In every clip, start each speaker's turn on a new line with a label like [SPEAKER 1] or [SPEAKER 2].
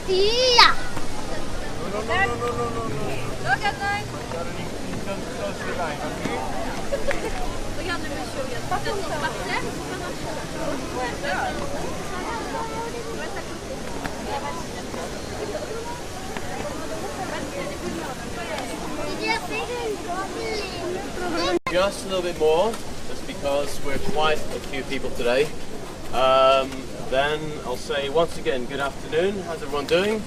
[SPEAKER 1] Ja!
[SPEAKER 2] No. Look at that. Regarde le monsieur, il y a peut-être son partenaire.
[SPEAKER 3] Just a little bit more, just because we're quite a few people today. Then I'll say once again, good afternoon. How's everyone doing?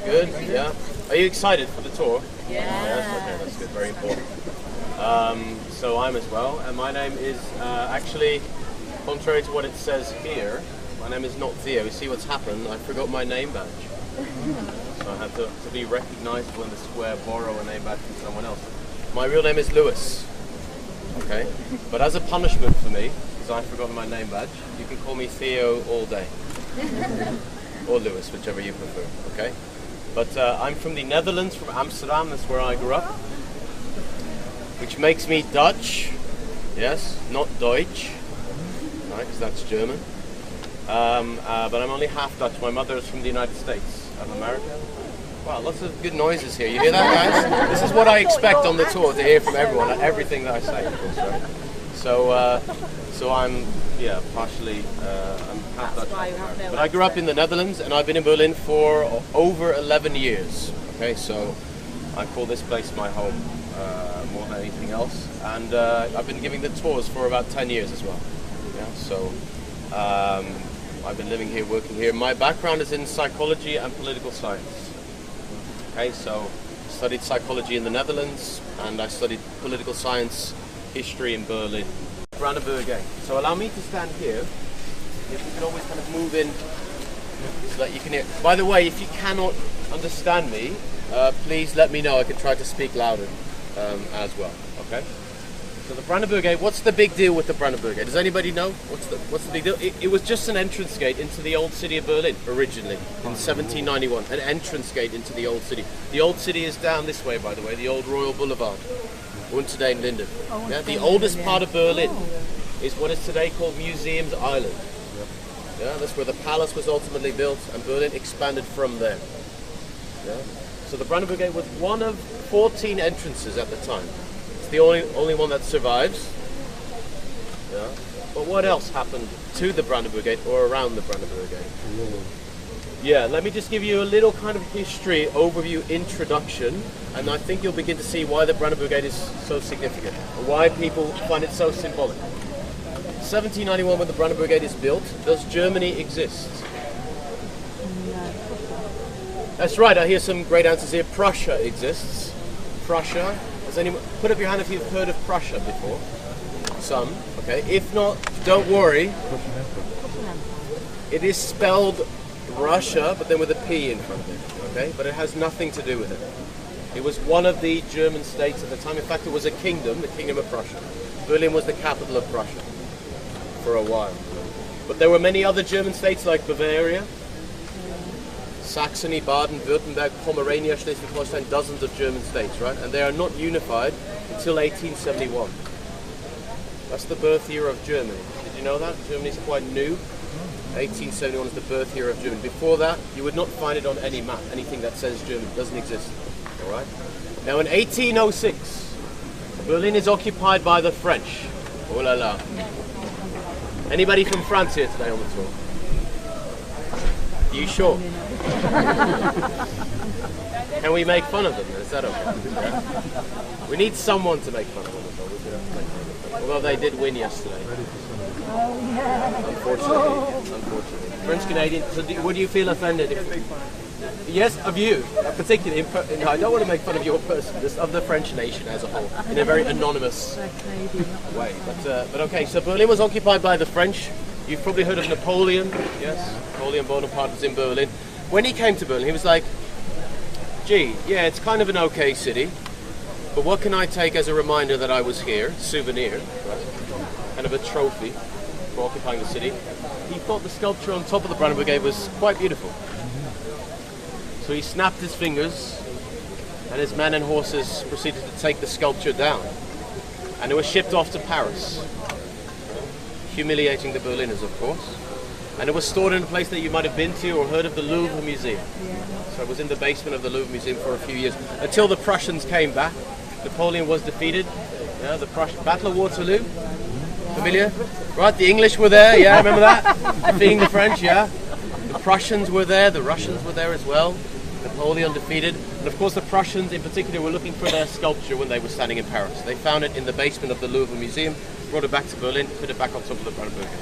[SPEAKER 3] Good, yeah. Are you excited for the tour?
[SPEAKER 2] Yeah.
[SPEAKER 3] Yes, okay, that's good, very important. So I'm as well, and my name is actually, contrary to what it says here, my name is not Theo. You see what's happened? I forgot my name badge. So I had to be recognizable in the square, borrow a name badge from someone else. My real name is Lewis. Okay, but as a punishment for me, because I've forgotten my name badge, you can call me Theo all day. Or Lewis, whichever you prefer, okay? But I'm from the Netherlands, from Amsterdam, that's where I grew up. Which makes me Dutch, yes, not Deutsch, right, because that's German. But I'm only half Dutch. My mother is from the United States of America. Wow, lots of good noises here. You hear that, guys? This is what I expect on the tour, to hear from everyone, everything that I say, of course, right? So I'm, yeah, partially, I'm half Dutch. But I grew up in the Netherlands, and I've been in Berlin for over 11 years. Okay, so I call this place my home more than anything else. And I've been giving the tours for about 10 years as well. Yeah, so I've been living here, working here. My background is in psychology and political science. Okay, so I studied psychology in the Netherlands, and I studied political science, history in Berlin. Brandenburg Gate. So allow me to stand here. If we can always kind of move in so that you can hear. By the way, if you cannot understand me, please let me know. I can try to speak louder as well. Okay. So the Brandenburg Gate. What's the big deal with the Brandenburg Gate? Does anybody know? What's the big deal? It was just an entrance gate into the old city of Berlin originally in 1791. An entrance gate into the old city. The old city is down this way, by the way. The old Royal Boulevard. Unter den Linden. Yeah, the oldest part of Berlin is what is today called Museums Island. Yeah, that's where the palace was ultimately built, and Berlin expanded from there. Yeah. So the Brandenburg Gate was one of 14 entrances at the time. It's the only one that survives. Yeah. But what else happened to the Brandenburg Gate or around the Brandenburg Gate? Yeah, let me just give you a little kind of history overview introduction, and I think you'll begin to see why the Brandenburg Gate is so significant, and why people find it so symbolic. 1791, when the Brandenburg Gate is built, does Germany exist? That's right, I hear some great answers here. Prussia exists. Prussia. Has anyone, put up your hand if you've heard of Prussia before. Some, okay. If not, don't worry. It is spelled Russia, but then with a P in front of it, okay? But it has nothing to do with it. It was one of the German states at the time. In fact, it was a kingdom, the Kingdom of Prussia. Berlin was the capital of Prussia for a while. But there were many other German states like Bavaria, Saxony, Baden-Württemberg, Pomerania, Schleswig-Holstein, dozens of German states, right? And they are not unified until 1871. That's the birth year of Germany. Did you know that? Germany's quite new. 1871 is the birth year of Germany. Before that, you would not find it on any map. Anything that says Germany doesn't exist. All right. Now, in 1806, Berlin is occupied by the French. Oh la la! Anybody from France here today on the tour? Are you sure? Can we make fun of them? Is that okay? Yeah. We need someone to make fun of them. Although they did win yesterday. Unfortunately. French Canadian. So would you feel offended? Yes, of you, particularly. No, I don't want to make fun of your person, just of the French nation as a whole, in a very anonymous way. But okay. So Berlin was occupied by the French. You've probably heard of Napoleon. Yes, Napoleon Bonaparte was in Berlin. When he came to Berlin, he was like, "Gee, yeah, it's kind of an okay city, but what can I take as a reminder that I was here? Souvenir, right? Kind of a trophy for occupying the city." He thought the sculpture on top of the Brandenburg Gate was quite beautiful. So he snapped his fingers, and his men and horses proceeded to take the sculpture down. And it was shipped off to Paris, humiliating the Berliners, of course. And it was stored in a place that you might have been to or heard of, the Louvre Museum. So it was in the basement of the Louvre Museum for a few years, until the Prussians came back. Napoleon was defeated. Yeah, the Battle of Waterloo. Familiar? Right, the English were there, yeah, remember that? Defeating the French, yeah. The Prussians were there, the Russians were there as well. Napoleon defeated. And of course the Prussians in particular were looking for their sculpture when they were standing in Paris. They found it in the basement of the Louvre Museum, brought it back to Berlin, put it back on top of the Brandenburg Gate.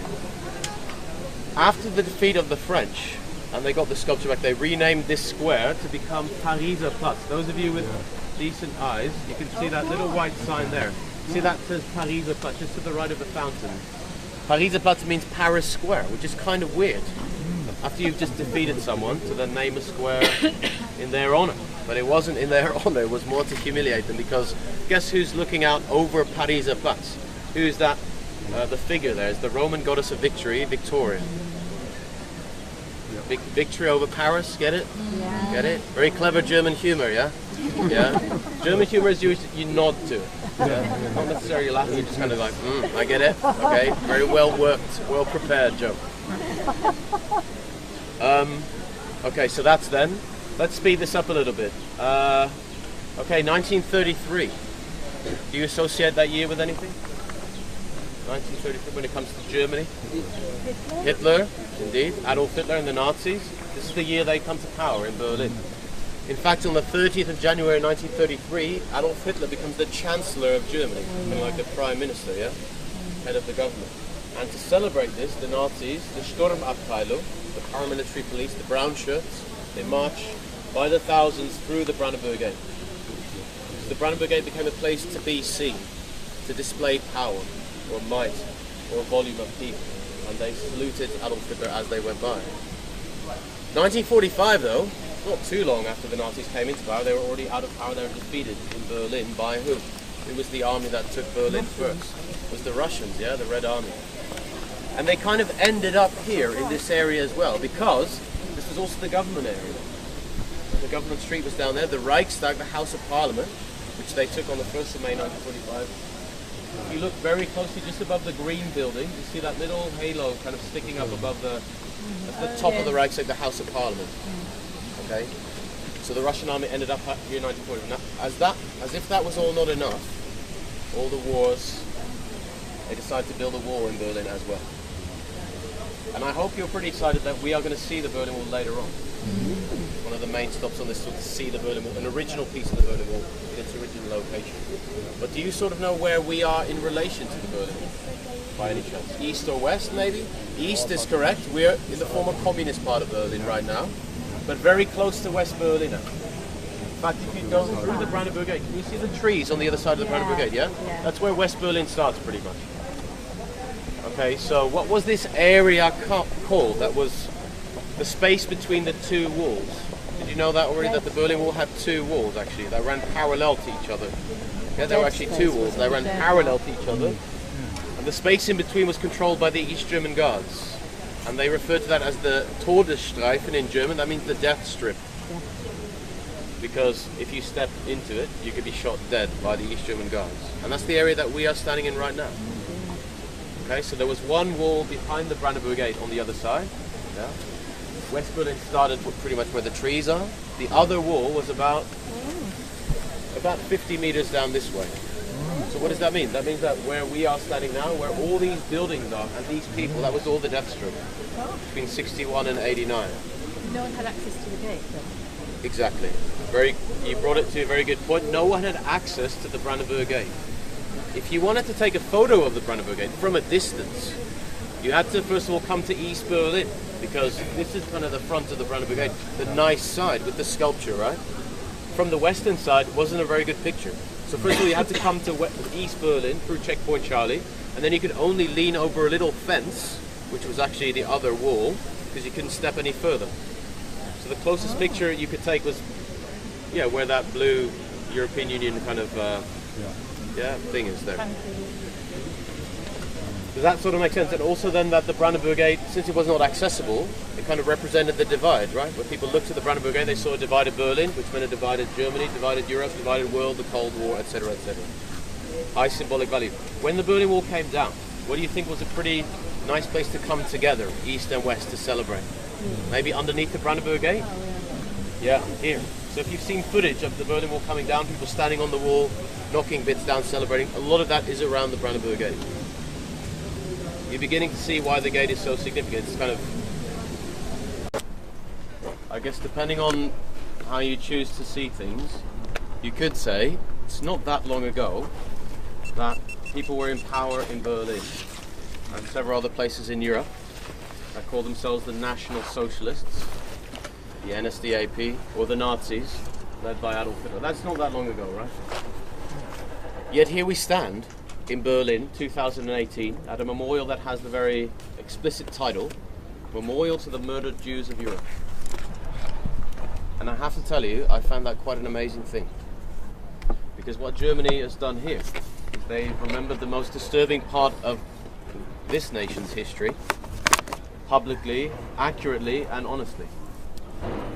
[SPEAKER 3] After the defeat of the French, and they got the sculpture back, they renamed this square to become Pariser Platz. Those of you with decent eyes, you can see that little white sign there. See that says Pariser Platz, just to the right of the fountain. Pariser Platz means Paris Square, which is kind of weird. After you've just defeated someone, to then name a square in their honor. But it wasn't in their honor, it was more to humiliate them, because guess who's looking out over Pariser Platz? Who's that? The figure there is the Roman goddess of victory, Victoria. Victory over Paris, get it?
[SPEAKER 2] Yeah.
[SPEAKER 3] Get it? Very clever German humor, yeah? Yeah. German humor is you nod to it. Yeah? Not necessarily laughing, you're just kind of like, I get it. Okay, very well worked, well prepared joke. Okay, so that's then. Let's speed this up a little bit. Okay, 1933. Do you associate that year with anything? 1933, when it comes to Germany? Hitler, indeed. Adolf Hitler and the Nazis. This is the year they come to power in Berlin. In fact, on the 30th of January 1933, Adolf Hitler becomes the Chancellor of Germany, kind of like the Prime Minister, yeah? Head of the government. And to celebrate this, the Nazis, the Sturmabteilung, the paramilitary police, the brown shirts, they march by the thousands through the Brandenburg Gate. So the Brandenburg Gate became a place to be seen, to display power, or might, or volume of people. And they saluted Adolf Hitler as they went by. 1945 though, not too long after the Nazis came into power, they were already out of power. They were defeated in Berlin by who? It was the army that took Berlin first. It was the Russians, yeah, the Red Army. And they kind of ended up here in this area as well, because this was also the government area. The government street was down there, the Reichstag, the House of Parliament, which they took on the 1st of May 1945. If you look very closely just above the green building, you see that little halo kind of sticking up above that's the top of the Reichstag, the House of Parliament. Okay? So the Russian army ended up here in 1940. Now, as if that was all not enough, all the wars, they decided to build a wall in Berlin as well. And I hope you're pretty excited that we are going to see the Berlin Wall later on. One of the main stops on this tour to see the Berlin Wall, an original piece of the Berlin Wall in its original location. But do you sort of know where we are in relation to the Berlin Wall, by any chance? East or west, maybe? East is correct. We're in the former communist part of Berlin right now, but very close to West Berlin now. In fact, if you go through the Brandenburg Gate, can you see the trees on the other side of the Brandenburg Gate, yeah? That's where West Berlin starts, pretty much. Okay, so what was this area called? That was the space between the two walls. Did you know that already, that the Berlin Wall had two walls, actually, that ran parallel to each other? Yeah, there were actually two walls. They ran parallel to each other. And the space in between was controlled by the East German Guards. And they refer to that as the Todesstreifen in German. That means the death strip. Because if you step into it, you could be shot dead by the East German Guards. And that's the area that we are standing in right now. Okay, so there was one wall behind the Brandenburg Gate on the other side. Yeah. West Berlin started pretty much where the trees are. The other wall was about 50 meters down this way. So what does that mean? That means that where we are standing now, where all these buildings are and these people, that was all the death strip between 61 and 89.
[SPEAKER 2] No one had access to the gate then?
[SPEAKER 3] Exactly. You brought it to a very good point. No one had access to the Brandenburg Gate. If you wanted to take a photo of the Brandenburg Gate from a distance, you had to first of all come to East Berlin, because this is kind of the front of the Brandenburg Gate, the nice side with the sculpture, right? From the western side, it wasn't a very good picture. So first of all, you had to come to East Berlin through Checkpoint Charlie, and then you could only lean over a little fence, which was actually the other wall, because you couldn't step any further. So the closest picture you could take was, yeah, where that blue European Union kind of thing is there. Does that sort of make sense? And also then that the Brandenburg Gate, since it was not accessible, it kind of represented the divide, right? When people looked at the Brandenburg Gate, they saw a divided Berlin, which meant a divided Germany, divided Europe, divided world, the Cold War, etc., etc. High symbolic value. When the Berlin Wall came down, what do you think was a pretty nice place to come together, east and west, to celebrate. Maybe underneath the Brandenburg Gate? Yeah, here. So if you've seen footage of the Berlin Wall coming down, people standing on the wall, knocking bits down, celebrating, a lot of that is around the Brandenburg Gate. You're beginning to see why the gate is so significant. It's kind of, I guess, depending on how you choose to see things, you could say it's not that long ago that people were in power in Berlin and several other places in Europe that call themselves the National Socialists, the NSDAP, or the Nazis, led by Adolf Hitler. That's not that long ago, right? Yet here we stand in Berlin, 2018, at a memorial that has the very explicit title, Memorial to the Murdered Jews of Europe. And I have to tell you, I found that quite an amazing thing. Because what Germany has done here is they've remembered the most disturbing part of this nation's history, publicly, accurately, and honestly.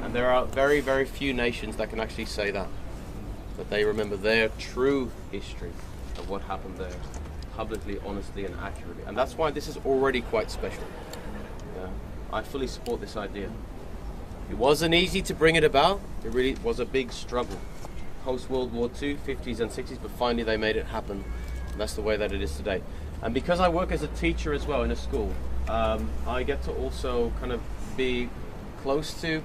[SPEAKER 3] And there are very, very few nations that can actually say that they remember their true history of what happened there, publicly, honestly, and accurately. And that's why this is already quite special. Yeah. I fully support this idea. It wasn't easy to bring it about. It really was a big struggle. Post-World War II, 50s and 60s, but finally they made it happen. And that's the way that it is today. And because I work as a teacher as well in a school, I get to also kind of be close to,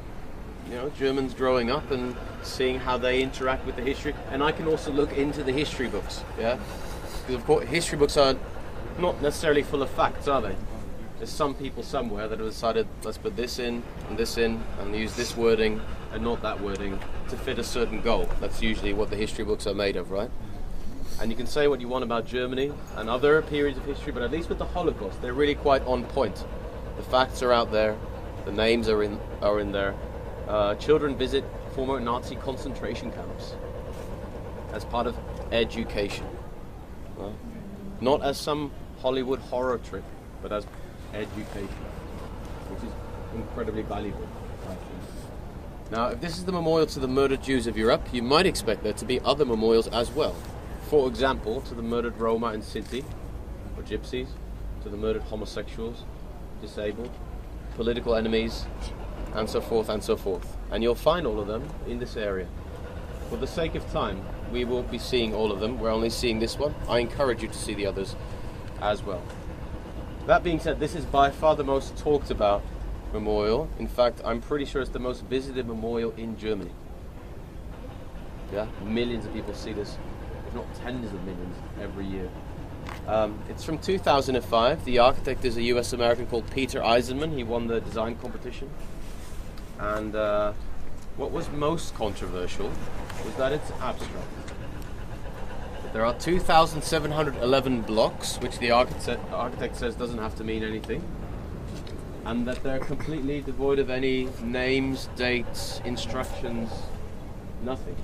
[SPEAKER 3] Germans growing up and seeing how they interact with the history. And I can also look into the history books, yeah? Because of course, history books are not necessarily full of facts, are they? There's some people somewhere that have decided, let's put this in, and use this wording and not that wording to fit a certain goal. That's usually what the history books are made of, right? And you can say what you want about Germany and other periods of history, but at least with the Holocaust, they're really quite on point. The facts are out there, the names are in there. Children visit former Nazi concentration camps as part of education. Not as some Hollywood horror trick, but as education, which is incredibly valuable, I think. Now, if this is the memorial to the murdered Jews of Europe, you might expect there to be other memorials as well. For example, to the murdered Roma and Sinti, or Gypsies, to the murdered homosexuals, disabled, political enemies, and so forth and so forth. And you'll find all of them in this area. For the sake of time, we won't be seeing all of them. We're only seeing this one. I encourage you to see the others as well. That being said, this is by far the most talked about memorial. In fact, I'm pretty sure it's the most visited memorial in Germany. Yeah, millions of people see this, if not tens of millions, every year. It's from 2005. The architect is a US American called Peter Eisenman. He won the design competition. And what was most controversial was that it's abstract. There are 2,711 blocks, which the architect says doesn't have to mean anything, and that they're completely devoid of any names, dates, instructions, nothing.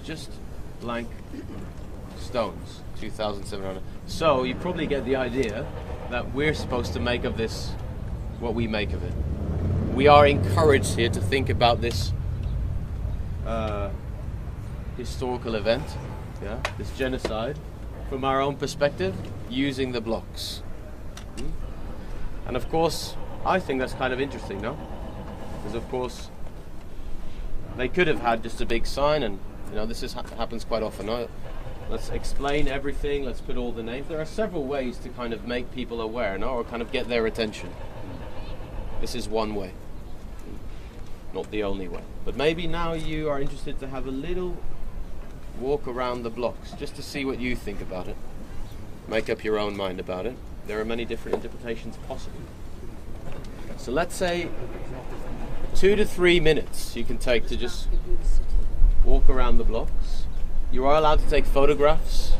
[SPEAKER 3] Just blank stones, 2,700. So you probably get the idea that we're supposed to make of this what we make of it. We are encouraged here to think about this historical event, this genocide, from our own perspective, using the blocks. And of course, I think that's kind of interesting, no? Because of course, they could have had just a big sign, and this happens quite often. No? Let's explain everything, let's put all the names. There are several ways to kind of make people aware, no? Or kind of get their attention. This is one way. Not the only way. But maybe now you are interested to have a little walk around the blocks, just to see what you think about it. Make up your own mind about it. There are many different interpretations possible. So let's say 2 to 3 minutes you can take to just walk around the blocks. You are allowed to take photographs.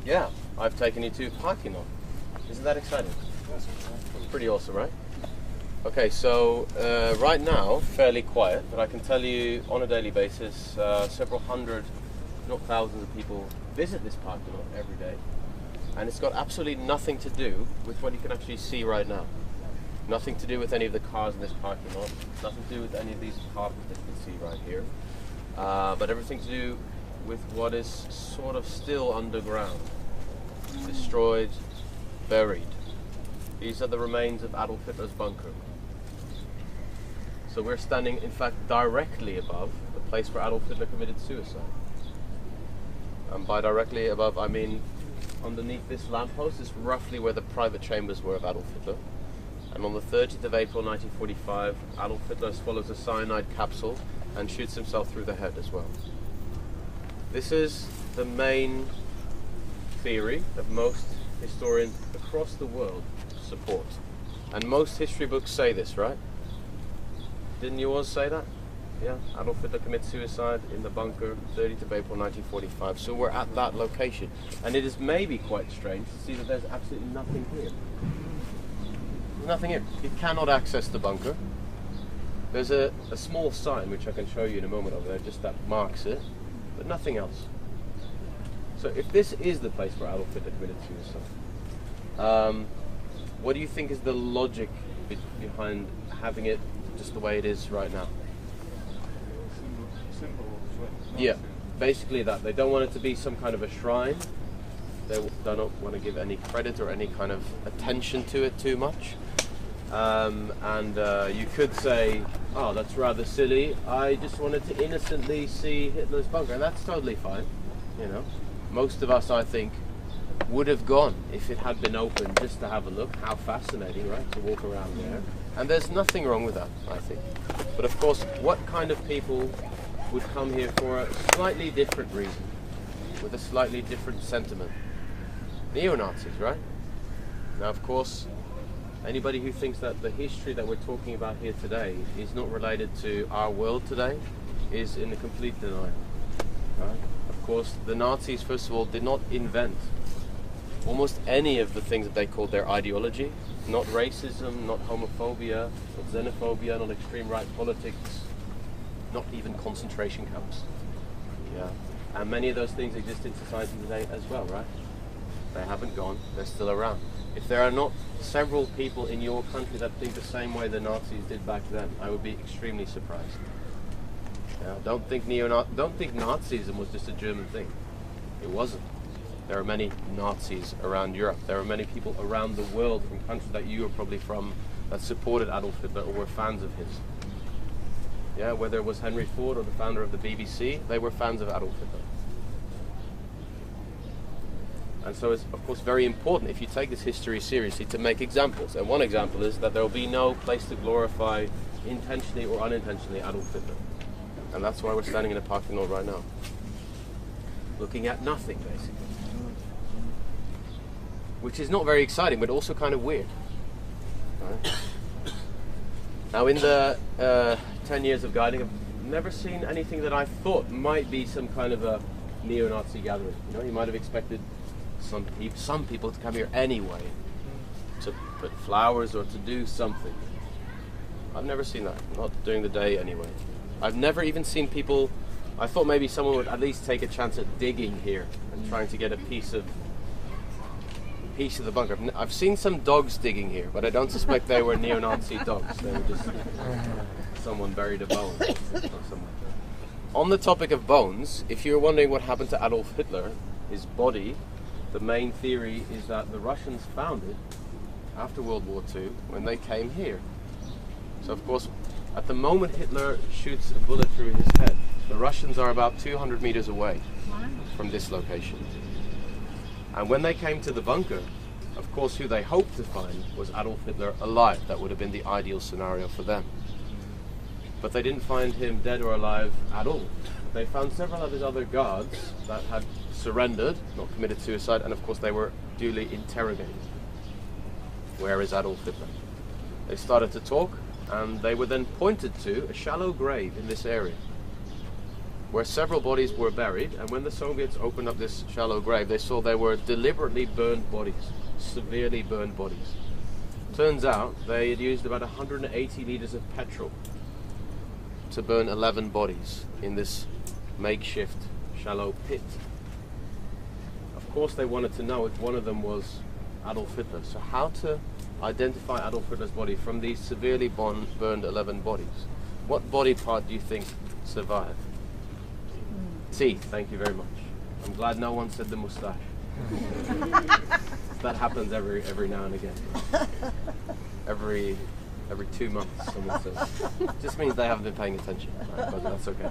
[SPEAKER 3] Yeah, I've taken you to a parking lot. Isn't that exciting? Pretty awesome, right? Okay, so right now, fairly quiet, but I can tell you on a daily basis, several hundred, not thousands of people visit this parking lot every day. And it's got absolutely nothing to do with what you can actually see right now. Nothing to do with any of the cars in this parking lot. Nothing to do with any of these apartments that you can see right here. But everything to do with what is sort of still underground. Destroyed, buried. These are the remains of Adolf Hitler's bunker. So we're standing, in fact, directly above the place where Adolf Hitler committed suicide. And by directly above, I mean underneath this lamppost is roughly where the private chambers were of Adolf Hitler. And on the 30th of April 1945, Adolf Hitler swallows a cyanide capsule and shoots himself through the head as well. This is the main theory that most historians across the world support. And most history books say this, right? Didn't yours say that? Yeah, Adolf Hitler commits suicide in the bunker, 30th of April 1945. So we're at that location. And it is maybe quite strange to see that there's absolutely nothing here. There's nothing here. You cannot access the bunker. There's a small sign, which I can show you in a moment over there, just that marks it, but nothing else. So if this is the place where Adolf Hitler committed suicide, what do you think is the logic behind having it just the way it is right now? Yeah, basically that. They don't want it to be some kind of a shrine. They don't want to give any credit or any kind of attention to it too much. You could say, oh, that's rather silly. I just wanted to innocently see Hitler's bunker. And that's totally fine, you know. Most of us, I think, would have gone if it had been open just to have a look. How fascinating, right, to walk around there. And there's nothing wrong with that, I think. But of course, what kind of people would come here for a slightly different reason, with a slightly different sentiment? Neo-Nazis, right? Now, of course, anybody who thinks that the history that we're talking about here today is not related to our world today is in a complete denial. Right? Of course, the Nazis, first of all, did not invent almost any of the things that they called their ideology. Not racism, not homophobia, not xenophobia, not extreme right politics, not even concentration camps. Yeah. And many of those things exist in society today as well, right? They haven't gone, they're still around. If there are not several people in your country that think the same way the Nazis did back then, I would be extremely surprised. Yeah, don't think Nazism was just a German thing. It wasn't. There are many Nazis around Europe. There are many people around the world from countries that you are probably from that supported Adolf Hitler or were fans of his. Yeah, whether it was Henry Ford or the founder of the BBC, they were fans of Adolf Hitler. And so it's, of course, very important, if you take this history seriously, to make examples. And one example is that there will be no place to glorify, intentionally or unintentionally, Adolf Hitler. And that's why we're standing in a parking lot right now. Looking at nothing, basically. Which is not very exciting, but also kind of weird. Right? Now, in the 10 years of guiding, I've never seen anything that I thought might be some kind of a neo-Nazi gathering. You know, you might have expected some people to come here anyway, to put flowers or to do something. I've never seen that, not during the day anyway. I've never even seen people. I thought maybe someone would at least take a chance at digging here and trying to get a piece of the bunker. I've seen some dogs digging here, but I don't suspect they were neo-Nazi dogs. They were just someone buried a bone or something. On the topic of bones, if you're wondering what happened to Adolf Hitler, his body, the main theory is that the Russians found it after World War II when they came here. So of course, at the moment Hitler shoots a bullet through his head, the Russians are about 200 meters away from this location. And when they came to the bunker, of course who they hoped to find was Adolf Hitler alive. That would have been the ideal scenario for them. But they didn't find him dead or alive at all. They found several of his other guards that had surrendered, not committed suicide, and of course they were duly interrogated. Where is Adolf Hitler? They started to talk, and they were then pointed to a shallow grave in this area, where several bodies were buried, and when the Soviets opened up this shallow grave, they saw they were deliberately burned bodies, severely burned bodies. Turns out they had used about 180 liters of petrol to burn 11 bodies in this makeshift shallow pit. Of course they wanted to know if one of them was Adolf Hitler. So how to identify Adolf Hitler's body from these severely burned 11 bodies? What body part do you think survived? Teeth, thank you very much. I'm glad no one said the moustache. That happens every now and again. Every 2 months someone says. Just means they haven't been paying attention, right? But that's okay.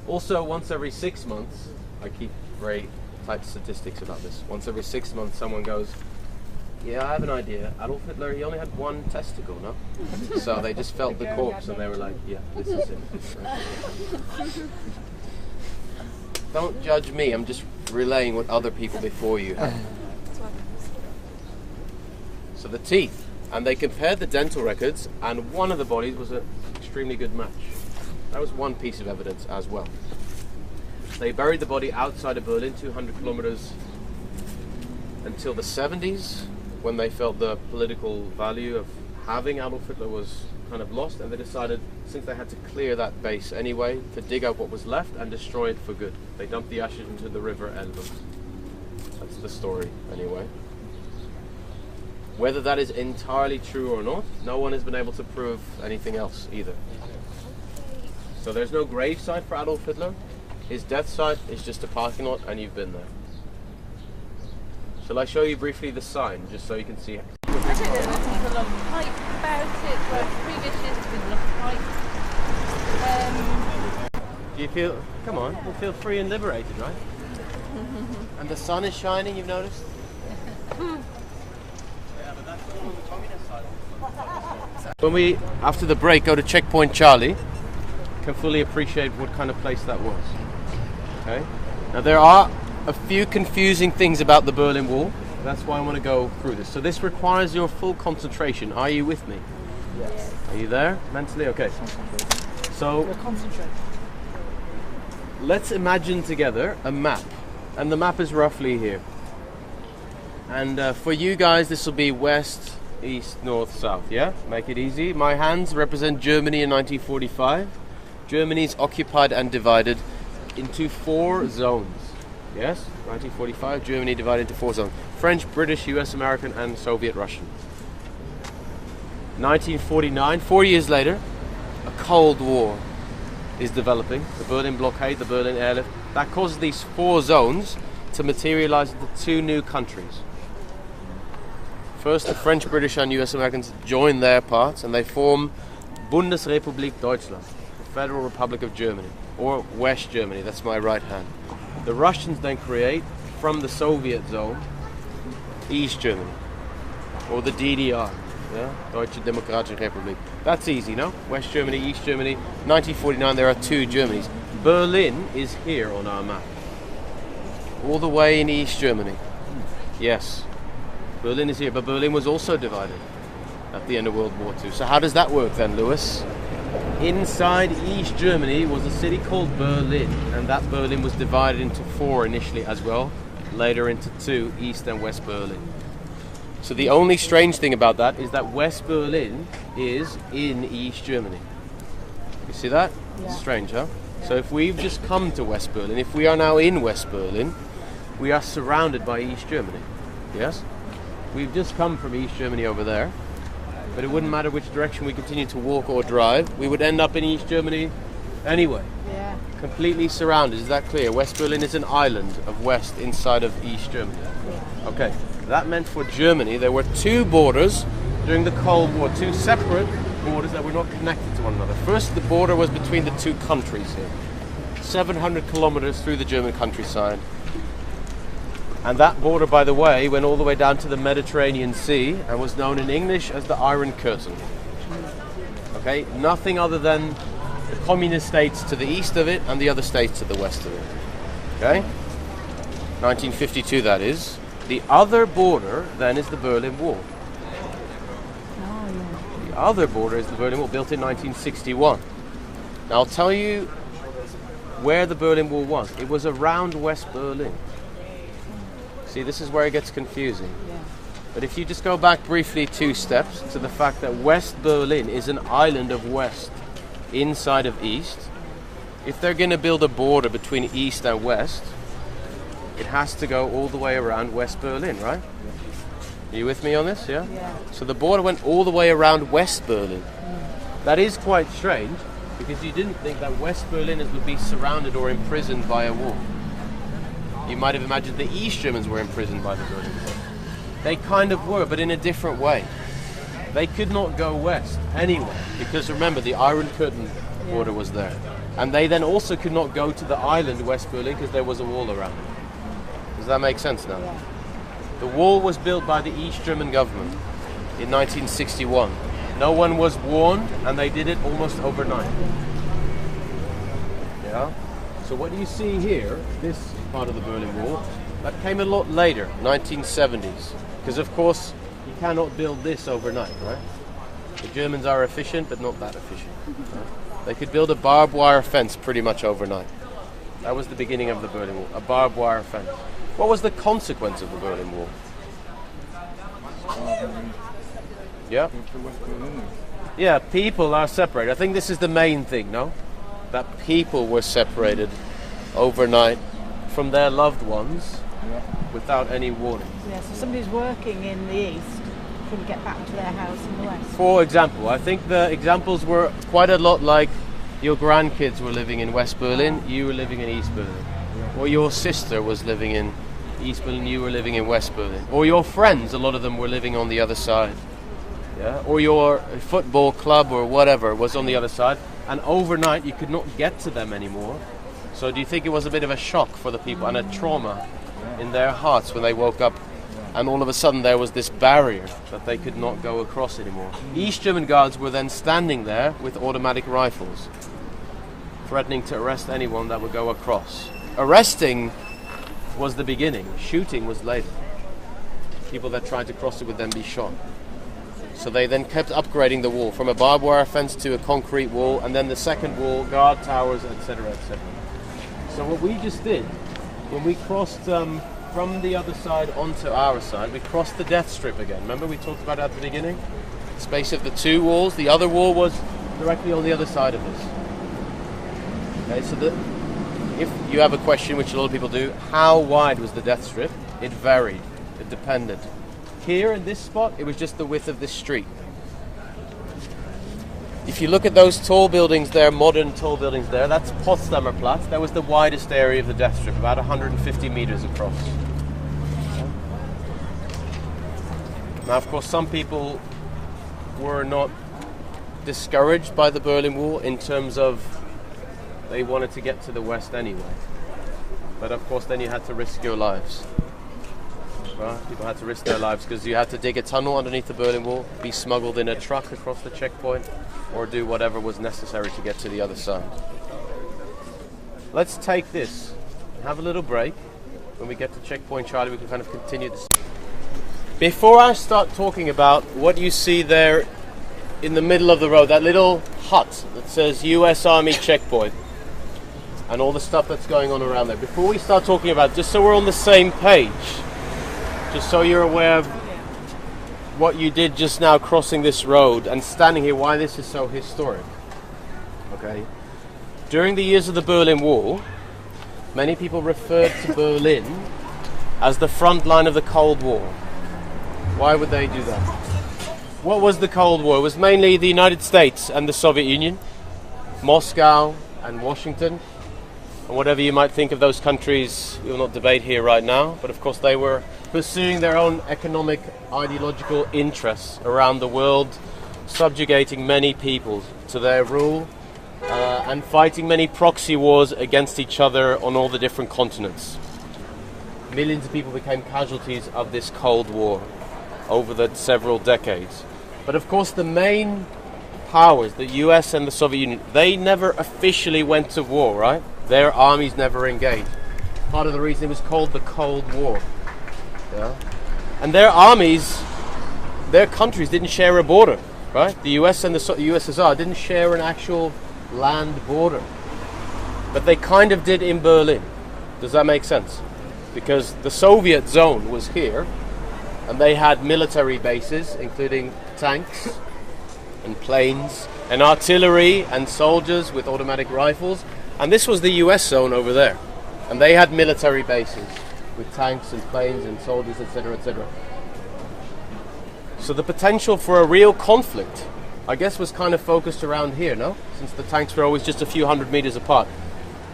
[SPEAKER 3] Also, once every 6 months, I keep very tight statistics about this. Once every 6 months someone goes, yeah, I have an idea. Adolf Hitler, he only had one testicle, no? So they just felt the corpse and they were like, yeah, this is it. Don't judge me, I'm just relaying what other people before you had. So the teeth, and they compared the dental records, and one of the bodies was an extremely good match. That was one piece of evidence as well. They buried the body outside of Berlin, 200 kilometers, until the 70s, when they felt the political value of having Adolf Hitler was kind of lost, and they decided, since they had to clear that base anyway, to dig up what was left and destroy it for good. They dumped the ashes into the river Elbe. That's the story anyway. Whether that is entirely true or not, no one has been able to prove anything else either. So there's no gravesite for Adolf Hitler. His death site is just a parking lot, and you've been there. Shall I show you briefly the sign, just so you can see?
[SPEAKER 2] I don't know whether there's a lot of hype about it, but previous years there's been a lot of hype.
[SPEAKER 3] Do you feel, come on, you feel free and liberated, right? And the sun is shining, you've noticed? When we, after the break, go to Checkpoint Charlie, can fully appreciate what kind of place that was. Okay? Now there are a few confusing things about the Berlin Wall. That's why I want to go through this. So this requires your full concentration. Are you with me?
[SPEAKER 1] Yes.
[SPEAKER 3] Are you there mentally? Okay. So
[SPEAKER 1] Concentrate.
[SPEAKER 3] let's imagine together a map, and the map is roughly here. And for you guys, this will be west, east, north, south. Yeah, make it easy. My hands represent Germany in 1945. Germany is occupied and divided into 4 zones. Yes, 1945, Germany divided into 4 zones. French, British, US, American, and Soviet Russian. 1949, 4 years later, a Cold War is developing. The Berlin blockade, the Berlin airlift. That causes these 4 zones to materialize into 2 new countries. First, the French, British, and US Americans join their parts, and they form Bundesrepublik Deutschland, the Federal Republic of Germany, or West Germany, that's my right hand. The Russians then create, from the Soviet zone, East Germany, or the DDR, yeah? Deutsche Demokratische Republik. That's easy, no? West Germany, East Germany. 1949, there are 2 Germanys. Berlin is here on our map, all the way in East Germany. Yes, Berlin is here, but Berlin was also divided at the end of World War II. So how does that work then, Lewis? Inside East Germany was a city called Berlin, and that Berlin was divided into 4 initially as well, later into 2, East and West Berlin. So the only strange thing about that is that West Berlin is in East Germany. You see that?
[SPEAKER 1] Yeah.
[SPEAKER 3] It's strange, huh? So if we've just come to West Berlin, if we are now in West Berlin, we are surrounded by East Germany. Yes? We've just come from East Germany over there. But it wouldn't matter which direction we continue to walk or drive, we would end up in East Germany anyway.
[SPEAKER 1] Yeah.
[SPEAKER 3] Completely surrounded, is that clear? West Berlin is an island of West inside of East Germany. Okay, that meant for Germany there were 2 borders during the Cold War, 2 separate borders that were not connected to one another. First, the border was between the 2 countries here, 700 kilometers through the German countryside. And that border, by the way, went all the way down to the Mediterranean Sea and was known in English as the Iron Curtain. Okay, nothing other than the communist states to the east of it and the other states to the west of it. Okay, 1952 that is. The other border then is the Berlin Wall. The other border is the Berlin Wall, built in 1961. Now I'll tell you where the Berlin Wall was. It was around West Berlin. See, this is where it gets confusing.
[SPEAKER 1] Yeah.
[SPEAKER 3] But if you just go back briefly 2 steps to the fact that West Berlin is an island of West inside of East, if they're going to build a border between East and West, it has to go all the way around West Berlin, right? Are you with me on this? Yeah?
[SPEAKER 2] Yeah.
[SPEAKER 3] So the border went all the way around West Berlin. That is quite strange, because you didn't think that West Berliners would be surrounded or imprisoned by a wall. You might have imagined the East Germans were imprisoned by the Berlin Wall. They kind of were, but in a different way. They could not go west anyway, because remember, the Iron Curtain border was there. And they then also could not go to the island West Berlin because there was a wall around it. Does that make sense now?
[SPEAKER 2] Yeah.
[SPEAKER 3] The wall was built by the East German government in 1961. No one was warned, and they did it almost overnight. Yeah? So what you see here, this part of the Berlin Wall, that came a lot later, 1970s. Because of course, you cannot build this overnight, right? The Germans are efficient, but not that efficient. Right? They could build a barbed wire fence pretty much overnight. That was the beginning of the Berlin Wall, a barbed wire fence. What was the consequence of the Berlin Wall? Yeah? Yeah, people are separated. I think this is the main thing, no? That people were separated overnight from their loved ones without any warning.
[SPEAKER 2] Yeah, so somebody who's working in the east couldn't get back to their house in the west.
[SPEAKER 3] For example, I think the examples were quite a lot like your grandkids were living in West Berlin, you were living in East Berlin. Or your sister was living in East Berlin, you were living in West Berlin. Or your friends, a lot of them were living on the other side. Yeah? Or your football club or whatever was on the other side. And overnight you could not get to them anymore. So do you think it was a bit of a shock for the people and a trauma in their hearts when they woke up and all of a sudden there was this barrier that they could not go across anymore? East German guards were then standing there with automatic rifles, threatening to arrest anyone that would go across. Arresting was the beginning, shooting was later. People that tried to cross it would then be shot. So they then kept upgrading the wall from a barbed wire fence to a concrete wall, and then the second wall, guard towers, etc., etc. So what we just did, when we crossed from the other side onto our side, we crossed the death strip again. Remember we talked about it at the beginning? Space of the two walls. The other wall was directly on the other side of this. Okay, so if you have a question, which a lot of people do, how wide was the death strip? It varied. It depended. Here in this spot, it was just the width of this street. If you look at those tall buildings there, modern tall buildings there, that's Potsdamer Platz. That was the widest area of the death strip, about 150 meters across. Now, of course, some people were not discouraged by the Berlin Wall in terms of they wanted to get to the west anyway. But of course, then you had to risk your lives. Right? People had to risk their lives because you had to dig a tunnel underneath the Berlin Wall, be smuggled in a truck across the checkpoint, or do whatever was necessary to get to the other side. Let's take this, have a little break. When we get to checkpoint Charlie, we can kind of continue this. Before I start talking about what you see there in the middle of the road, that little hut that says US Army checkpoint, and all the stuff that's going on around there, before we start talking about it, just so we're on the same page, just so you're aware of what you did just now crossing this road and standing here, why this is so historic. Okay. During the years of the Berlin Wall, many people referred to Berlin as the front line of the Cold War. Why would they do that? What was the Cold War? It was mainly the United States and the Soviet Union, Moscow and Washington, and whatever you might think of those countries, we will not debate here right now, but of course they were pursuing their own economic, ideological interests around the world, subjugating many people to their rule, and fighting many proxy wars against each other on all the different continents. Millions of people became casualties of this Cold War over the several decades. But of course the main powers, the US and the Soviet Union, they never officially went to war, right? Their armies never engaged. Part of the reason it was called the Cold War. Yeah? And their armies, their countries didn't share a border, right? The US and the USSR didn't share an actual land border. But they kind of did in Berlin. Does that make sense? Because the Soviet zone was here, and they had military bases, including tanks and planes and artillery and soldiers with automatic rifles. And this was the US zone over there. And they had military bases. with tanks and planes and soldiers, etc., etc. So the potential for a real conflict, I guess, was kind of focused around here, no? Since the tanks were always just a few hundred meters apart.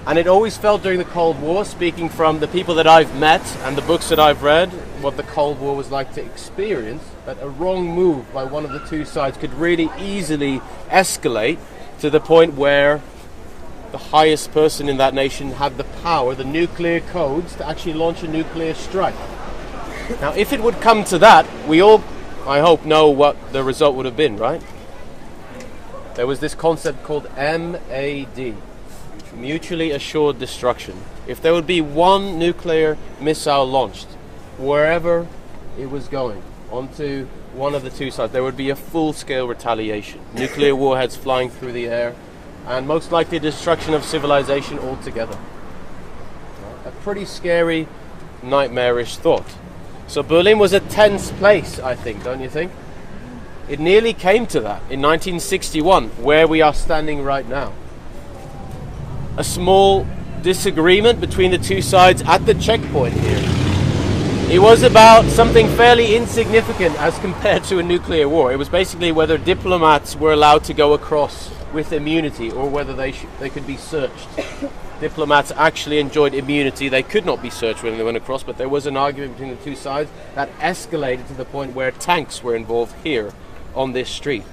[SPEAKER 3] And it always felt during the Cold War, speaking from the people that I've met and the books that I've read, what the Cold War was like to experience, that a wrong move by one of the two sides could really easily escalate to the point where the highest person in that nation had the power, the nuclear codes, to actually launch a nuclear strike. Now, if it would come to that, we all, I hope, know what the result would have been, right? There was this concept called MAD, mutually assured destruction. If there would be one nuclear missile launched, wherever it was going, onto one of the two sides, there would be a full-scale retaliation. Nuclear warheads flying through the air, and most likely destruction of civilization altogether. A pretty scary, nightmarish thought. So Berlin was a tense place, I think, don't you think? It nearly came to that in 1961, where we are standing right now. A small disagreement between the two sides at the checkpoint here. It was about something fairly insignificant as compared to a nuclear war. It was basically whether diplomats were allowed to go across with immunity or whether they could be searched. Diplomats actually enjoyed immunity. They could not be searched when they went across, but there was an argument between the two sides that escalated to the point where tanks were involved here on this street.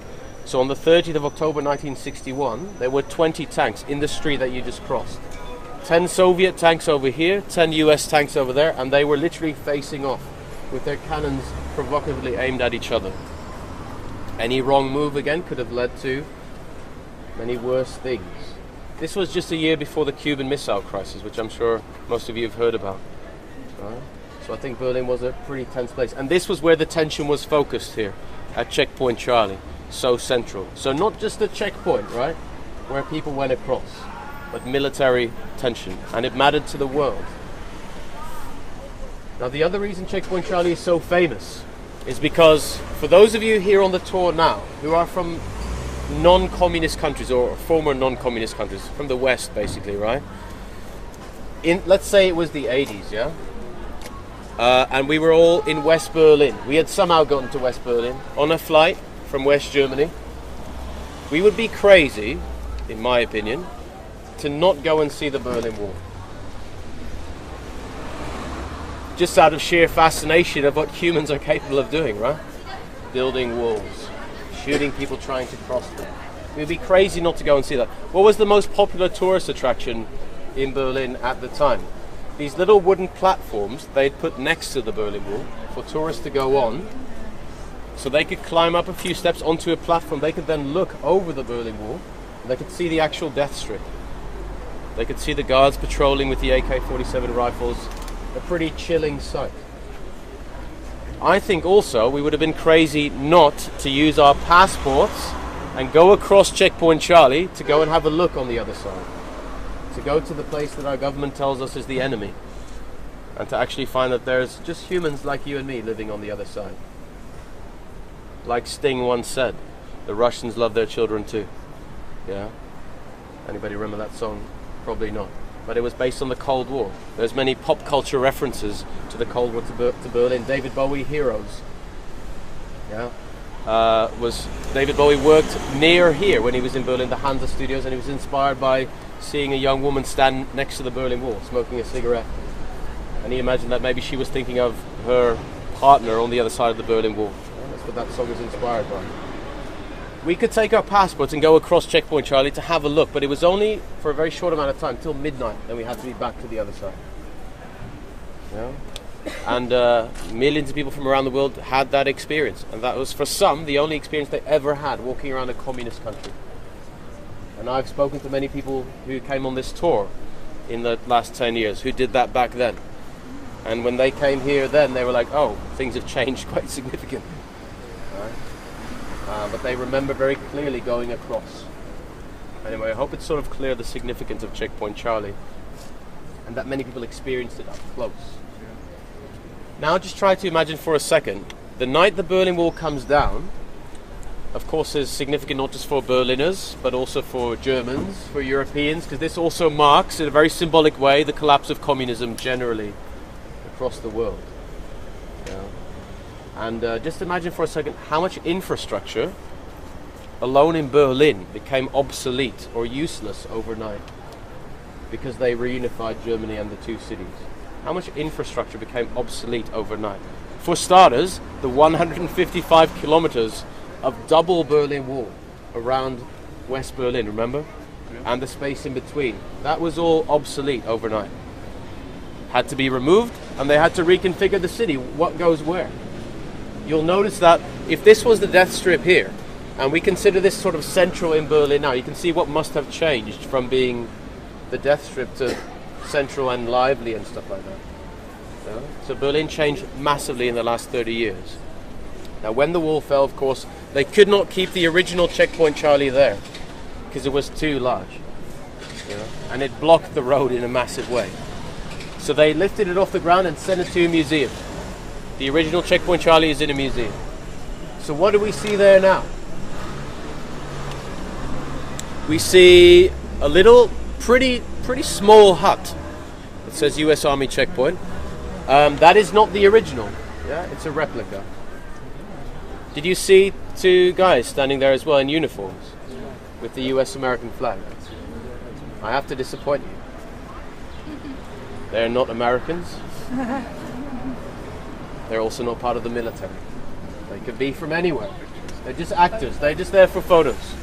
[SPEAKER 3] So on the 30th of October 1961, there were 20 tanks in the street that you just crossed. 10 Soviet tanks over here, 10 US tanks over there, and they were literally facing off with their cannons provocatively aimed at each other. Any wrong move again could have led to many worse things. This was just a year before the Cuban Missile Crisis, which I'm sure most of you have heard about. Right? So I think Berlin was a pretty tense place. And this was where the tension was focused here, at Checkpoint Charlie, so central. So not just a checkpoint, right, where people went across, but military tension, and it mattered to the world. Now the other reason Checkpoint Charlie is so famous is because for those of you here on the tour now who are from non-communist countries or former non-communist countries, from the West basically, right? Let's say it was the 80s, yeah? And we were all in West Berlin. We had somehow gotten to West Berlin on a flight from West Germany. We would be crazy, in my opinion, to not go and see the Berlin Wall. Just out of sheer fascination of what humans are capable of doing, right? Building walls, shooting people trying to cross them. We'd be crazy not to go and see that. What was the most popular tourist attraction in Berlin at the time? These little wooden platforms they'd put next to the Berlin Wall for tourists to go on, so they could climb up a few steps onto a platform. They could then look over the Berlin Wall, and they could see the actual death strip. They could see the guards patrolling with the AK-47 rifles. A pretty chilling sight. I think also we would have been crazy not to use our passports and go across Checkpoint Charlie to go and have a look on the other side. To go to the place that our government tells us is the enemy. And to actually find that there's just humans like you and me living on the other side. Like Sting once said, the Russians love their children too. Yeah? Anybody remember that song? Probably not. But it was based on the Cold War. There's many pop culture references to the Cold War to Berlin. David Bowie, Heroes. Yeah. David Bowie worked near here when he was in Berlin, the Hansa Studios, and he was inspired by seeing a young woman stand next to the Berlin Wall, smoking a cigarette. And he imagined that maybe she was thinking of her partner on the other side of the Berlin Wall. Yeah, that's what that song is inspired by. We could take our passports and go across Checkpoint Charlie to have a look, but it was only for a very short amount of time, till midnight, then we had to be back to the other side. Yeah? And millions of people from around the world had that experience, and that was, for some, the only experience they ever had walking around a communist country. And I've spoken to many people who came on this tour in the last 10 years who did that back then. And when they came here then, they were like, oh, things have changed quite significantly. Right? But they remember very clearly going across. Anyway, I hope it's sort of clear the significance of Checkpoint Charlie and that many people experienced it up close. Now just try to imagine for a second, the night the Berlin Wall comes down, of course is significant not just for Berliners, but also for Germans, for Europeans, because this also marks, in a very symbolic way, the collapse of communism generally. across the world. You know? And just imagine for a second how much infrastructure alone in Berlin became obsolete or useless overnight because they reunified Germany and the two cities. How much infrastructure became obsolete overnight? For starters, the 155 kilometers of double Berlin Wall around West Berlin, remember? Yeah. And the space in between. That was all obsolete overnight. Had to be removed, and they had to reconfigure the city. What goes where? You'll notice that if this was the death strip here, and we consider this sort of central in Berlin now, you can see what must have changed from being the death strip to central and lively and stuff like that. So Berlin changed massively in the last 30 years. Now when the wall fell, of course, they could not keep the original checkpoint Charlie there because it was too large, you know, and it blocked the road in a massive way. So they lifted it off the ground and sent it to a museum. The original checkpoint Charlie is in a museum. So what do we see there now? We see a little pretty small hut. It says US Army checkpoint. That is not the original. Yeah, it's a replica. Did you see two guys standing there as well in uniforms with the US American flag? I have to disappoint you. They're not Americans. They're also not part of the military. They could be from anywhere. They're just actors. They're just there for photos.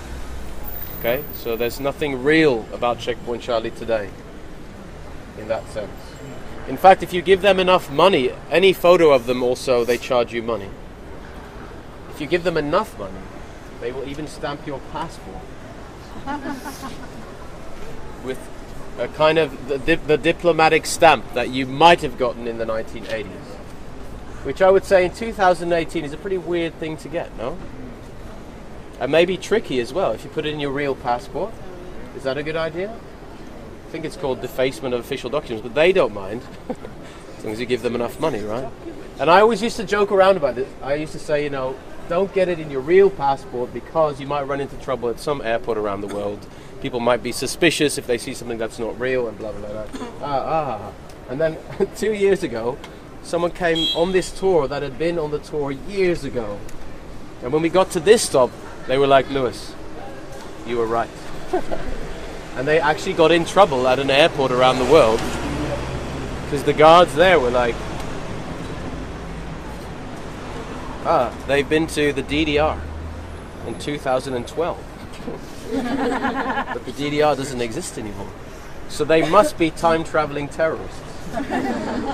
[SPEAKER 3] Okay, so there's nothing real about Checkpoint Charlie today in that sense. In fact, if you give them enough money, any photo of them also, they charge you money. If you give them enough money, they will even stamp your passport with a kind of the diplomatic stamp that you might have gotten in the 1980s. Which I would say in 2018 is a pretty weird thing to get, no? And maybe tricky as well if you put it in your real passport. Is that a good idea? I think it's called defacement of official documents, but they don't mind as long as you give them enough money, right? And I always used to joke around about it. I used to say, you know, don't get it in your real passport because you might run into trouble at some airport around the world. People might be suspicious if they see something that's not real and blah, blah, blah. And then 2 years ago, someone came on this tour that had been on the tour years ago. And when we got to this stop, they were like, Lewis, you were right. And they actually got in trouble at an airport around the world because the guards there were like, they've been to the DDR in 2012. But the DDR doesn't exist anymore. So they must be time-traveling terrorists.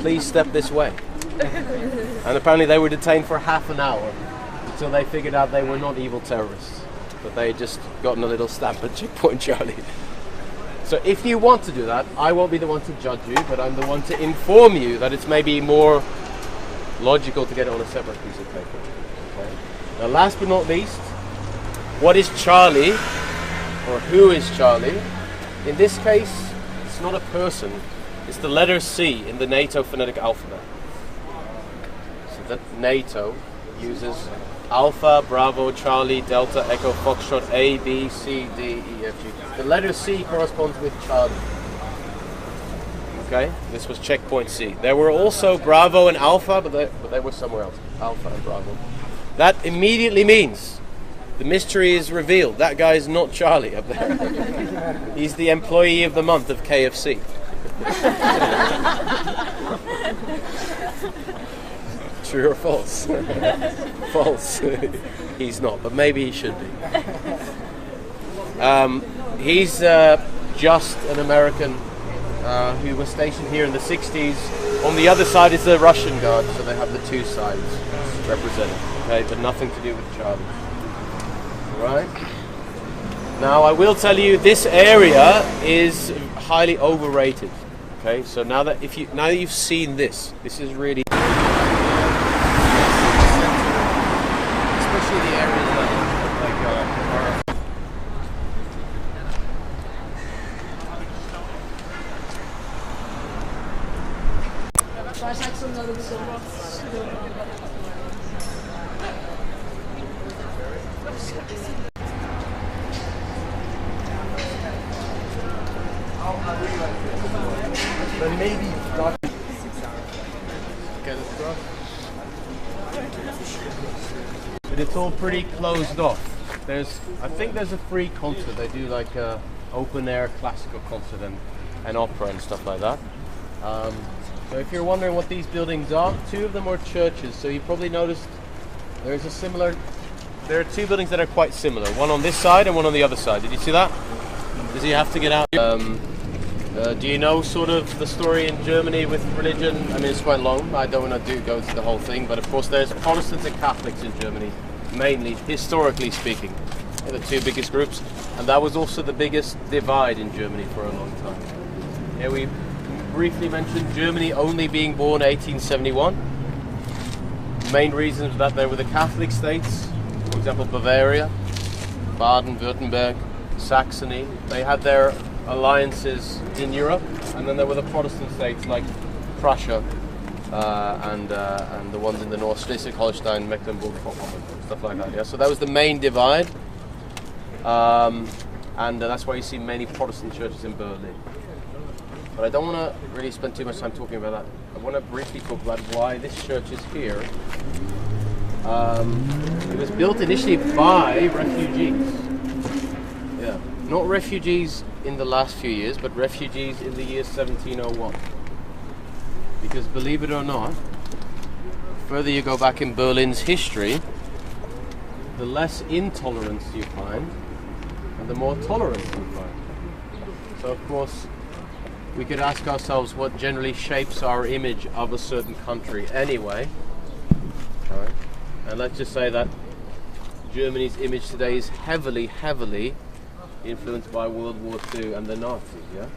[SPEAKER 3] Please step this way. And apparently they were detained for half an hour until they figured out they were not evil terrorists, but they had just gotten a little stamp at Checkpoint Charlie. So if you want to do that, I won't be the one to judge you, but I'm the one to inform you that it's maybe more logical to get it on a separate piece of paper. Okay? Now last but not least, what is Charlie, or who is Charlie? In this case, it's not a person. It's the letter C in the NATO phonetic alphabet. So that NATO uses Alpha, Bravo, Charlie, Delta, Echo, Foxtrot, A, B, C, D, E, F, G. The letter C corresponds with Charlie. Okay, this was checkpoint C. There were also Bravo and Alpha, but they were somewhere else. Alpha and Bravo. That immediately means the mystery is revealed. That guy is not Charlie up there. He's the employee of the month of KFC. True or false? False. He's not, but maybe he should be. He's just an American who was stationed here in the 60s. On the other side is the Russian Guard, so they have the two sides represented. Okay, but nothing to do with Charlie. Right? Now I will tell you, this area is highly overrated. Okay, so now that you've seen this is really, especially the areas that are. But maybe Okay, let's go. But it's all pretty closed off. I think there's a free concert. They do like a open air classical concert and opera and stuff like that. So if you're wondering what these buildings are, two of them are churches. So you probably noticed there are two buildings that are quite similar. One on this side and one on the other side. Did you see that? Does he have to get out? Do you know sort of the story in Germany with religion? I mean, it's quite long. I don't want to go through the whole thing, but of course there's Protestants and Catholics in Germany, mainly, historically speaking. They're the two biggest groups, and that was also the biggest divide in Germany for a long time. Here we briefly mentioned Germany only being born 1871. Main reasons that there were the Catholic states, for example Bavaria, Baden-Württemberg, Saxony. They had their alliances in Europe, and then there were the Protestant states like Prussia and the ones in the north, Schleswig-Holstein, Mecklenburg-Vorpommern, stuff like that. Yeah, so that was the main divide, and that's why you see many Protestant churches in Berlin. But I don't want to really spend too much time talking about that. I want to briefly talk about why this church is here. It was built initially by refugees. Yeah, not refugees in the last few years, but refugees in the year 1701. Because believe it or not, the further you go back in Berlin's history, the less intolerance you find, and the more tolerance you find. So of course, we could ask ourselves what generally shapes our image of a certain country anyway. All right. And let's just say that Germany's image today is heavily, heavily influenced by World War II and the Nazis, yeah?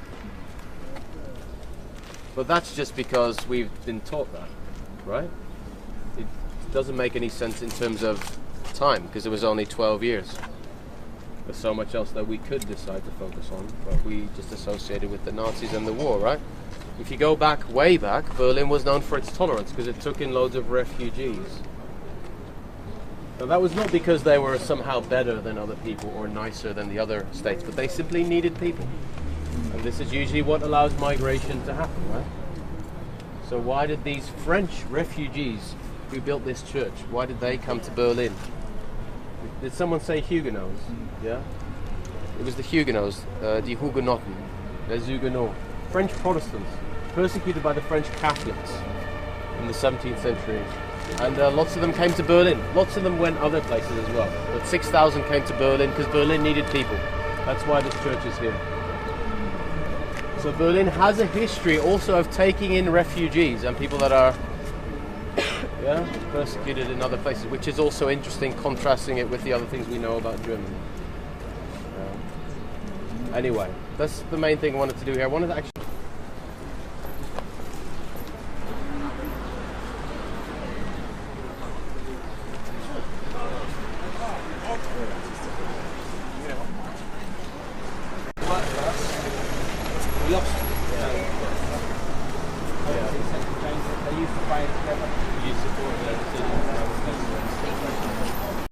[SPEAKER 3] But that's just because we've been taught that, right? It doesn't make any sense in terms of time, because it was only 12 years. There's so much else that we could decide to focus on, but we just associated with the Nazis and the war, right? If you go back, way back, Berlin was known for its tolerance because it took in loads of refugees. Now that was not because they were somehow better than other people or nicer than the other states, but they simply needed people. And this is usually what allows migration to happen, right? So why did these French refugees who built this church, why did they come to Berlin? Did someone say Huguenots? Yeah? It was the Huguenots, die Hugenotten, les Huguenots. French Protestants, persecuted by the French Catholics in the 17th century. And lots of them came to Berlin. Lots of them went other places as well. But 6,000 came to Berlin because Berlin needed people. That's why this church is here. So Berlin has a history also of taking in refugees and people that are persecuted in other places, which is also interesting, contrasting it with the other things we know about Germany. Anyway, that's the main thing I wanted to do here. I wanted to actually...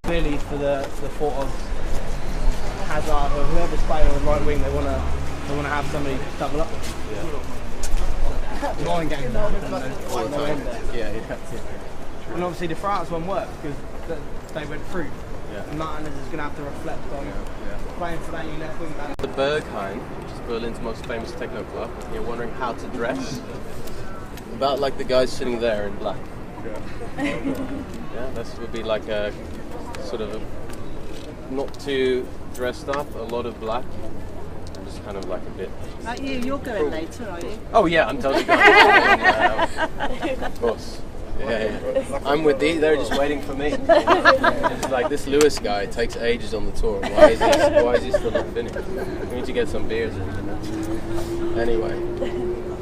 [SPEAKER 1] Clearly, for the thought of Hazard or whoever's playing on the right wing, they want to have somebody double up. Yeah. 9 games all the time.
[SPEAKER 3] Yeah.
[SPEAKER 1] And obviously the France one worked because they went through.
[SPEAKER 3] Yeah.
[SPEAKER 1] And Martin is going to have to reflect on playing for that left wing back.
[SPEAKER 3] The Berghain, which is Berlin's most famous techno club, you're wondering how to dress. About like the guys sitting there in black. Yeah, this would be like a sort of not too dressed up, a lot of black, and just kind of like a bit.
[SPEAKER 2] You're going later, are you?
[SPEAKER 3] Oh yeah, I'm totally going. Of course. Yeah. I'm with these. They're just waiting for me. It's like this Lewis guy takes ages on the tour. Why is he still not finished? We need to get some beers in. Anyway,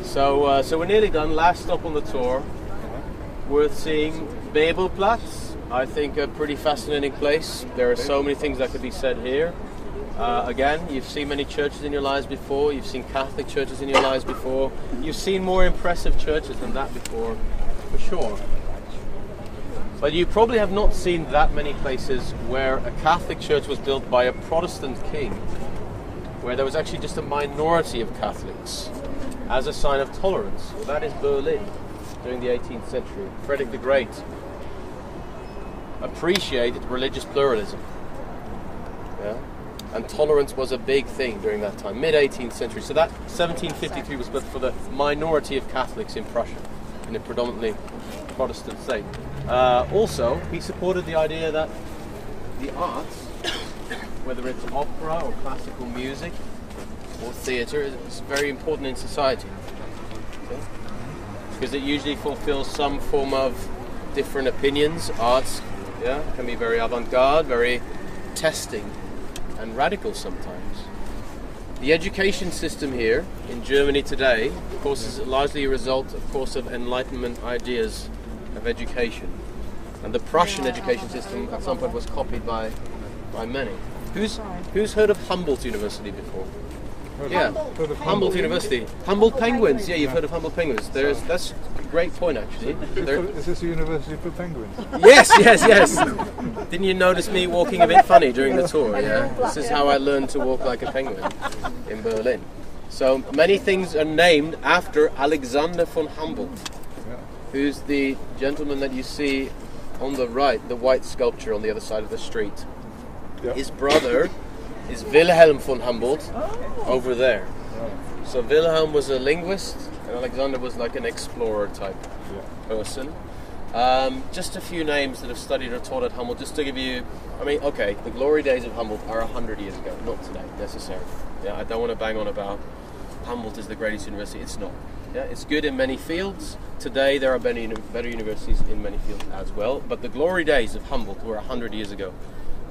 [SPEAKER 3] so we're nearly done. Last stop on the tour. Worth seeing, Bebelplatz. I think a pretty fascinating place. There are so many things that could be said here. Again, you've seen many churches in your lives before. You've seen Catholic churches in your lives before. You've seen more impressive churches than that before, for sure. But you probably have not seen that many places where a Catholic church was built by a Protestant king, where there was actually just a minority of Catholics as a sign of tolerance. Well, that is Berlin. during the 18th century. Frederick the Great appreciated religious pluralism. Yeah? And tolerance was a big thing during that time, mid-18th century. So that 1753 was built for the minority of Catholics in Prussia, in a predominantly Protestant state. Also, he supported the idea that the arts, whether it's opera or classical music or theatre, is very important in society. Okay? Because it usually fulfills some form of different opinions. Arts, yeah, can be very avant-garde, very testing and radical sometimes. The education system here in Germany today, of course, is largely a result, of course, of Enlightenment ideas of education. And the Prussian education system at some point was copied by many. Who's heard of Humboldt University before? Yeah, Humboldt University. Humboldt Penguins. Yeah, you've heard of Humboldt Penguins. That's a great point, actually.
[SPEAKER 4] Is this a university for penguins?
[SPEAKER 3] Yes. Didn't you notice me walking a bit funny during the tour? Yeah, this is how I learned to walk like a penguin in Berlin. So many things are named after Alexander von Humboldt, who's the gentleman that you see on the right, the white sculpture on the other side of the street.
[SPEAKER 4] Yeah.
[SPEAKER 3] His brother is Wilhelm von Humboldt over there. So Wilhelm was a linguist and Alexander was like an explorer type person. Just a few names that have studied or taught at Humboldt, just to give you, I mean, okay, the glory days of Humboldt are 100 years ago, not today necessarily. Yeah, I don't want to bang on about Humboldt is the greatest university, it's not. Yeah, it's good in many fields. Today there are better universities in many fields as well, but the glory days of Humboldt were 100 years ago,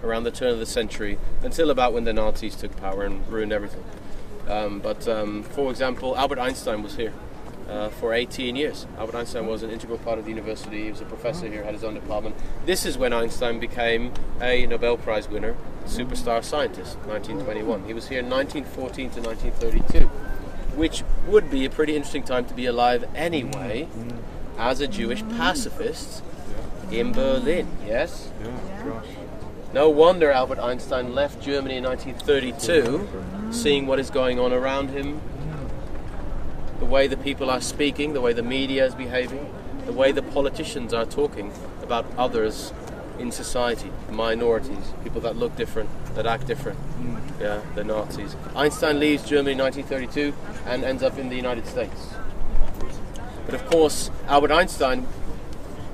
[SPEAKER 3] around the turn of the century, until about when the Nazis took power and ruined everything. For example, Albert Einstein was here for 18 years. Albert Einstein was an integral part of the university. He was a professor here, had his own department. This is when Einstein became a Nobel Prize winner, superstar scientist, 1921. He was here in 1914 to 1932, which would be a pretty interesting time to be alive anyway, as a Jewish pacifist in Berlin, yes?
[SPEAKER 4] Yeah, gosh.
[SPEAKER 3] No wonder Albert Einstein left Germany in 1932, seeing what is going on around him, the way the people are speaking, the way the media is behaving, the way the politicians are talking about others in society, minorities, people that look different, that act different, the Nazis. Einstein leaves Germany in 1932 and ends up in the United States. But of course, Albert Einstein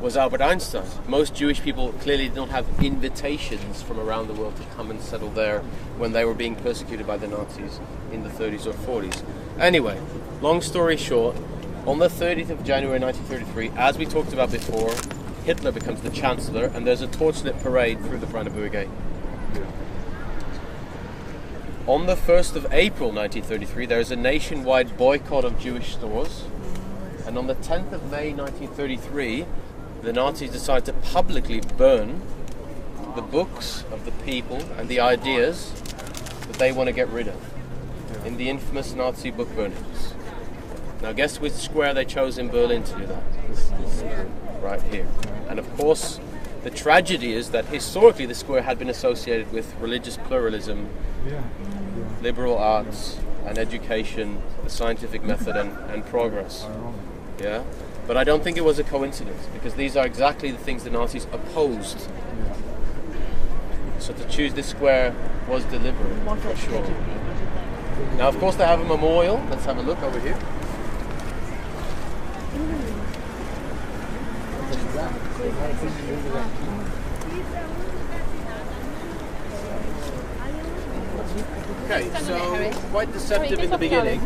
[SPEAKER 3] was Albert Einstein. Most Jewish people clearly did not have invitations from around the world to come and settle there when they were being persecuted by the Nazis in the 30s or 40s. Anyway, long story short, on the 30th of January 1933, as we talked about before, Hitler becomes the Chancellor and there's a torchlit parade through the Brandenburg Gate. On the 1st of April 1933, there is a nationwide boycott of Jewish stores, and on the 10th of May 1933, the Nazis decide to publicly burn the books of the people and the ideas that they want to get rid of in the infamous Nazi book burnings. Now guess which square they chose in Berlin to do that? This right here. And of course, the tragedy is that historically the square had been associated with religious pluralism, liberal arts and education, the scientific method and progress. Yeah? But I don't think it was a coincidence, because these are exactly the things the Nazis opposed. So to choose this square was deliberate, for sure. Now, of course, they have a memorial. Let's have a look over here. Okay, so quite deceptive in the beginning.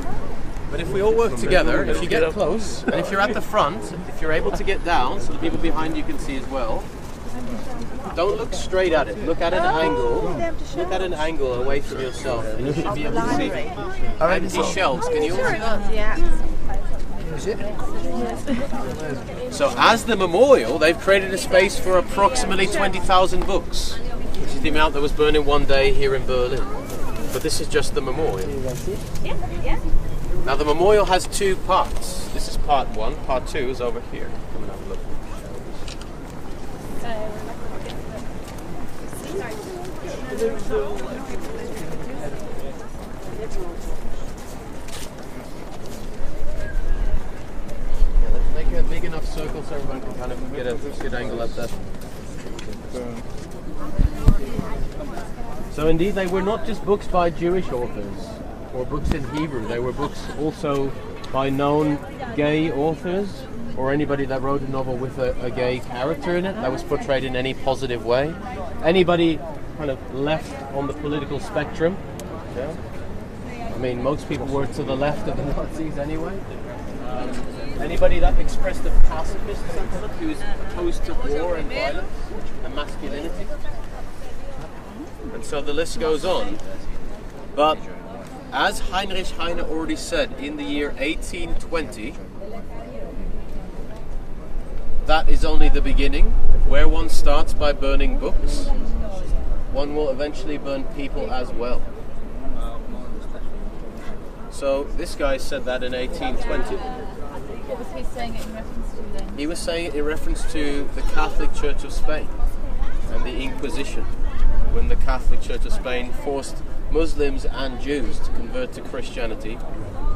[SPEAKER 3] But if we all work together, if you get close, and if you're at the front, if you're able to get down so the people behind you can see as well, don't look straight at it. Look at an angle. Look at an angle away from yourself, and you should be able to see empty shelves. Can you all see that?
[SPEAKER 2] Yeah.
[SPEAKER 3] So as the memorial, they've created a space for approximately 20,000 books, which is the amount that was burned in one day here in Berlin. But this is just the memorial.
[SPEAKER 2] Yeah.
[SPEAKER 3] Now the memorial has two parts. This is part one. Part two is over here. Come and have a look. Yeah, let's make a big enough circle so everyone can kind of get a good angle at that. So indeed, they were not just books by Jewish authors or books in Hebrew. They were books also by known gay authors or anybody that wrote a novel with a gay character in it that was portrayed in any positive way. Anybody kind of left on the political spectrum. Yeah. I mean, most people were to the left of the Nazis anyway. Anybody that expressed a pacifist sentiment who is opposed to war and violence and masculinity. And so the list goes on. But as Heinrich Heine already said in the year 1820, that is only the beginning. Where one starts by burning books, one will eventually burn people as well. So this guy said that in 1820.
[SPEAKER 2] What was he saying it in reference to then?
[SPEAKER 3] He was saying it in reference to the Catholic Church of Spain and the Inquisition, when the Catholic Church of Spain forced Muslims and Jews to convert to Christianity,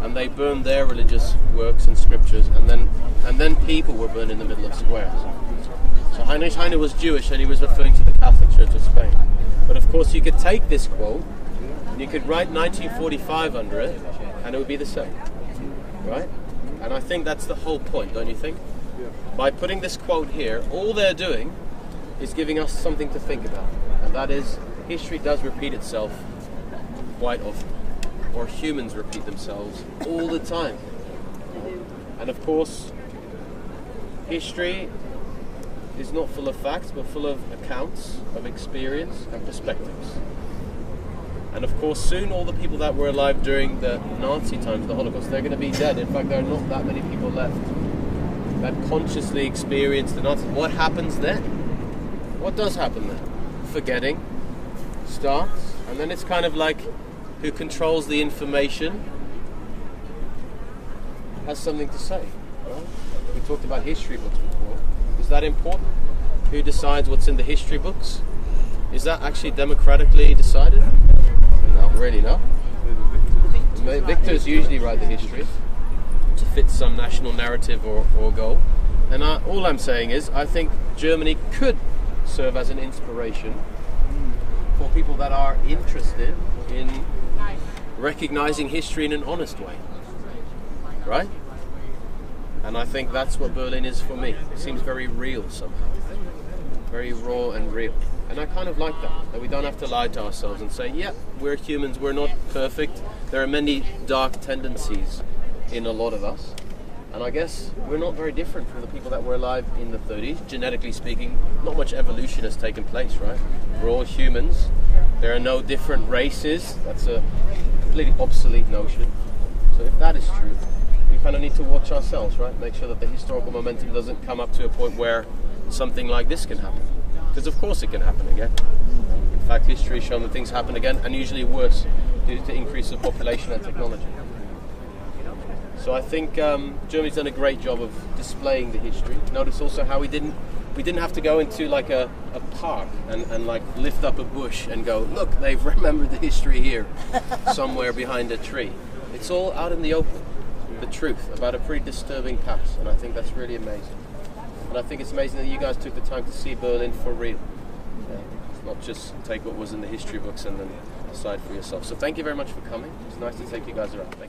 [SPEAKER 3] and they burned their religious works and scriptures, and then people were burned in the middle of squares. So Heinrich Heine was Jewish, and he was referring to the Catholic Church of Spain. But of course, you could take this quote and you could write 1945 under it, and it would be the same, right? And I think that's the whole point, don't you think?
[SPEAKER 4] Yeah.
[SPEAKER 3] By putting this quote here, all they're doing is giving us something to think about, and that is, history does repeat itself quite often, or humans repeat themselves all the time. And of course, history is not full of facts, but full of accounts of experience and perspectives. And of course, soon all the people that were alive during the Nazi times, the Holocaust, they're going to be dead. In fact, there are not that many people left that consciously experienced the Nazis. What happens then? What does happen then? Forgetting starts, and then it's kind of like who controls the information has something to say. Right? We talked about history books before. Is that important? Who decides what's in the history books? Is that actually democratically decided? Not really, no. Victors usually write the history to fit some national narrative or goal. And all I'm saying is, I think Germany could serve as an inspiration for people that are interested in recognizing history in an honest way. Right? And I think that's what Berlin is for me. It seems very real somehow. Very raw and real. And I kind of like that we don't have to lie to ourselves and say, yeah, we're humans, we're not perfect. There are many dark tendencies in a lot of us. And I guess we're not very different from the people that were alive in the 30s. Genetically speaking, not much evolution has taken place, right? We're all humans. There are no different races. That's a completely obsolete notion. So if that is true, we kind of need to watch ourselves, right? Make sure that the historical momentum doesn't come up to a point where something like this can happen. Because of course it can happen again. In fact, history has shown that things happen again, and usually worse, due to increase of population and technology. So I think Germany's done a great job of displaying the history. Notice also how we didn't have to go into like a park and like lift up a bush and go, look, they've remembered the history here somewhere behind a tree. It's all out in the open, the truth about a pretty disturbing past, and I think that's really amazing. And I think it's amazing that you guys took the time to see Berlin for real. Not just take what was in the history books and then decide for yourself. So thank you very much for coming. It's nice to take you guys around. Thank you.